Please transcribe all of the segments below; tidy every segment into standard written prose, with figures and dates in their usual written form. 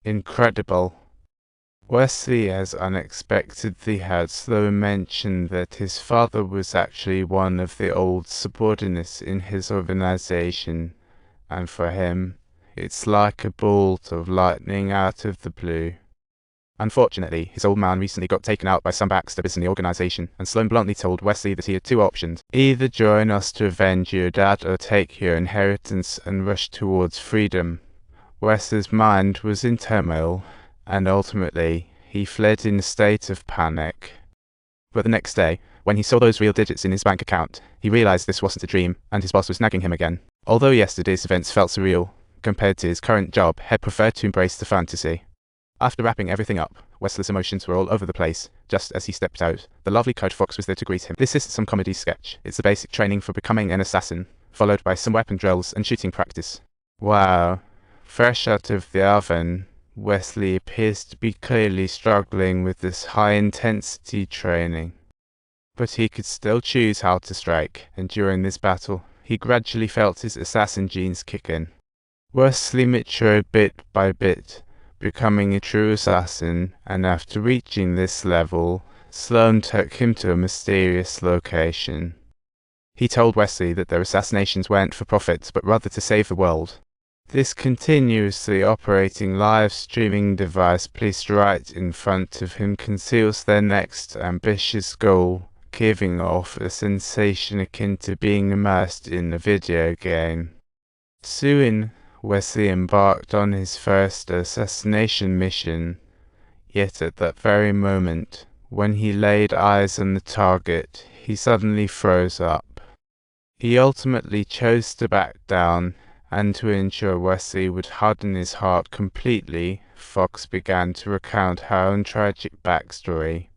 Incredible. Wesley has unexpectedly heard Sloan mention that his father was actually one of the old subordinates in his organization, and for him, it's like a bolt of lightning out of the blue. Unfortunately, his old man recently got taken out by some backstabbers in the organization, and Sloan bluntly told Wesley that he had two options: either join us to avenge your dad or take your inheritance and rush towards freedom. Wesley's mind was in turmoil, and ultimately, he fled in a state of panic. But the next day, when he saw those real digits in his bank account, he realized this wasn't a dream, and his boss was nagging him again. Although yesterday's events felt surreal, compared to his current job, he preferred to embrace the fantasy. After wrapping everything up, Wesley's emotions were all over the place. Just as he stepped out, the lovely Code Fox was there to greet him. This isn't some comedy sketch, it's the basic training for becoming an assassin, followed by some weapon drills and shooting practice. Wow. Fresh out of the oven, Wesley appears to be clearly struggling with this high-intensity training. But he could still choose how to strike, and during this battle, he gradually felt his assassin genes kick in. Wesley matured bit by bit, becoming a true assassin, and after reaching this level, Sloan took him to a mysterious location. He told Wesley that their assassinations weren't for profit, but rather to save the world. This continuously operating live streaming device placed right in front of him conceals their next ambitious goal, giving off a sensation akin to being immersed in a video game. Soon, Wesley embarked on his first assassination mission, yet at that very moment, when he laid eyes on the target, he suddenly froze up. He ultimately chose to back down, and to ensure Wesley would harden his heart completely, Fox began to recount her own tragic backstory.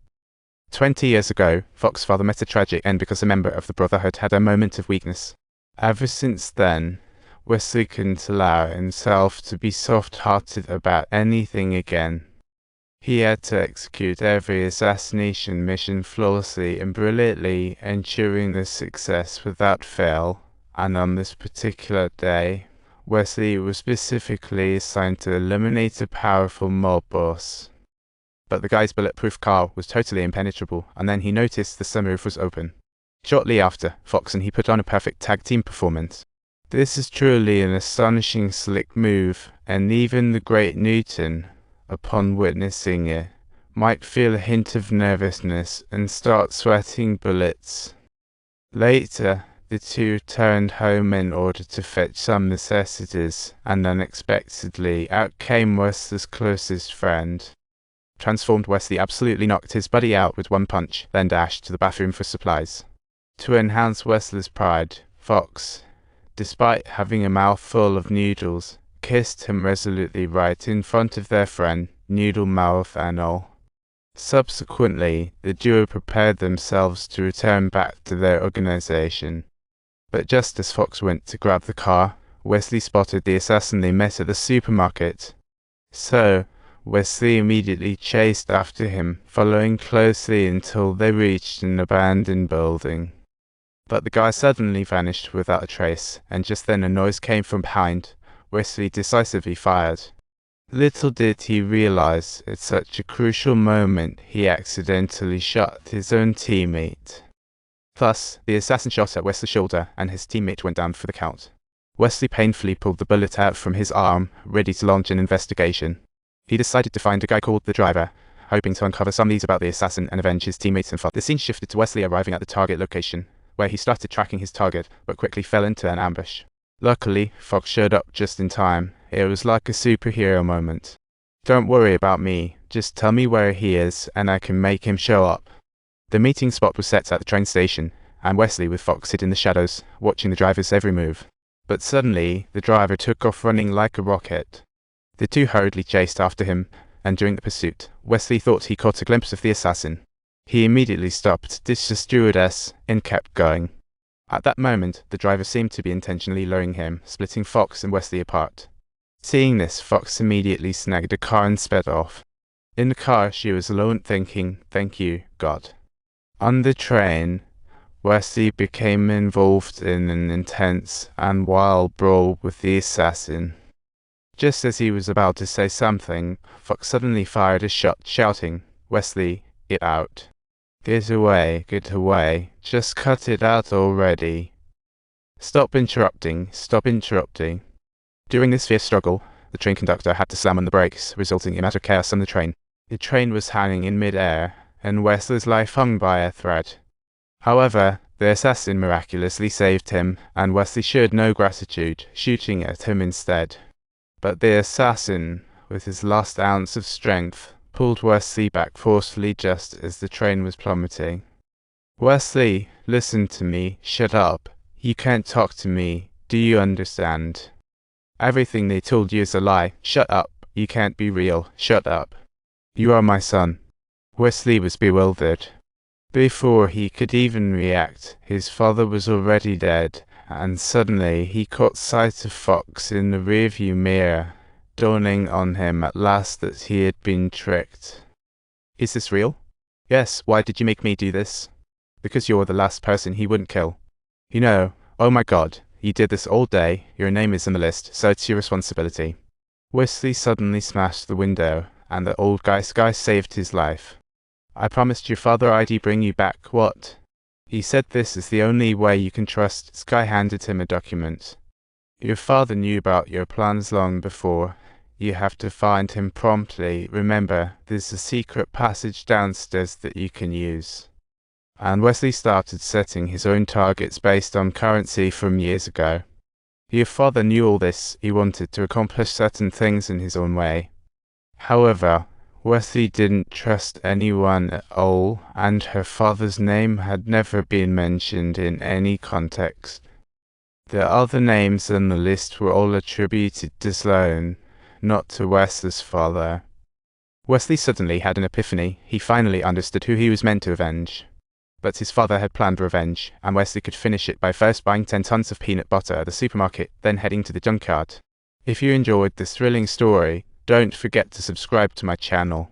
20 years ago, Fox's father met a tragic end because a member of the Brotherhood had a moment of weakness. Ever since then, Wesley couldn't allow himself to be soft-hearted about anything again. He had to execute every assassination mission flawlessly and brilliantly, ensuring their success without fail. And on this particular day, Wesley was specifically assigned to eliminate a powerful mob boss. But the guy's bulletproof car was totally impenetrable, and then he noticed the sunroof was open. Shortly after, Fox and he put on a perfect tag team performance. This is truly an astonishing slick move, and even the great Newton, upon witnessing it, might feel a hint of nervousness and start sweating bullets. Later, the two returned home in order to fetch some necessities, and unexpectedly out came Wesley's closest friend. Transformed Wesley absolutely knocked his buddy out with one punch, then dashed to the bathroom for supplies. To enhance Wesley's pride, Fox, despite having a mouthful of noodles, kissed him resolutely right in front of their friend, Noodle Mouth and all. Subsequently, the duo prepared themselves to return back to their organization. But just as Fox went to grab the car, Wesley spotted the assassin they met at the supermarket. So, Wesley immediately chased after him, following closely until they reached an abandoned building. But the guy suddenly vanished without a trace, and just then a noise came from behind. Wesley decisively fired. Little did he realize, at such a crucial moment, he accidentally shot his own teammate. Thus, the assassin shot at Wesley's shoulder, and his teammate went down for the count. Wesley painfully pulled the bullet out from his arm, ready to launch an investigation. He decided to find a guy called the driver, hoping to uncover some leads about the assassin and avenge his teammates and father. The scene shifted to Wesley arriving at the target location, where he started tracking his target, but quickly fell into an ambush. Luckily, Fox showed up just in time. It was like a superhero moment. Don't worry about me, just tell me where he is, and I can make him show up. The meeting spot was set at the train station, and Wesley with Fox hid in the shadows, watching the driver's every move. But suddenly, the driver took off running like a rocket. The two hurriedly chased after him, and during the pursuit, Wesley thought he caught a glimpse of the assassin. He immediately stopped, ditched the stewardess, and kept going. At that moment, the driver seemed to be intentionally luring him, splitting Fox and Wesley apart. Seeing this, Fox immediately snagged a car and sped off. In the car, she was alone thinking, "Thank you, God." On the train, Wesley became involved in an intense and wild brawl with the assassin. Just as he was about to say something, Fox suddenly fired a shot, shouting, "Wesley, get out. Get away, just cut it out already. Stop interrupting, stop interrupting." During this fierce struggle, the train conductor had to slam on the brakes, resulting in utter chaos on the train. The train was hanging in mid-air, and Wesley's life hung by a thread. However, the assassin miraculously saved him, and Wesley showed no gratitude, shooting at him instead. But the assassin, with his last ounce of strength, pulled Wesley back forcefully just as the train was plummeting. "Wesley, listen to me. Shut up. You can't talk to me. Do you understand? Everything they told you is a lie. Shut up. You can't be real. Shut up. You are my son." Wesley was bewildered. Before he could even react, his father was already dead, and suddenly he caught sight of Fox in the rearview mirror, dawning on him at last that he had been tricked. "Is this real?" "Yes, why did you make me do this?" "Because you're the last person he wouldn't kill. You know, oh my God, you did this all day, your name is on the list, so it's your responsibility." Wesley suddenly smashed the window, and the old guy's guy saved his life. "I promised your father I'd bring you back, what?" He said this is the only way you can trust. Sky handed him a document. "Your father knew about your plans long before. You have to find him promptly. Remember, there's a secret passage downstairs that you can use." And Wesley started setting his own targets based on currency from years ago. Your father knew all this. He wanted to accomplish certain things in his own way. However, Wesley didn't trust anyone at all, and her father's name had never been mentioned in any context. The other names on the list were all attributed to Sloan, not to Wesley's father. Wesley suddenly had an epiphany. He finally understood who he was meant to avenge. But his father had planned revenge, and Wesley could finish it by first buying 10 tons of peanut butter at the supermarket, then heading to the junkyard. If you enjoyed this thrilling story, don't forget to subscribe to my channel.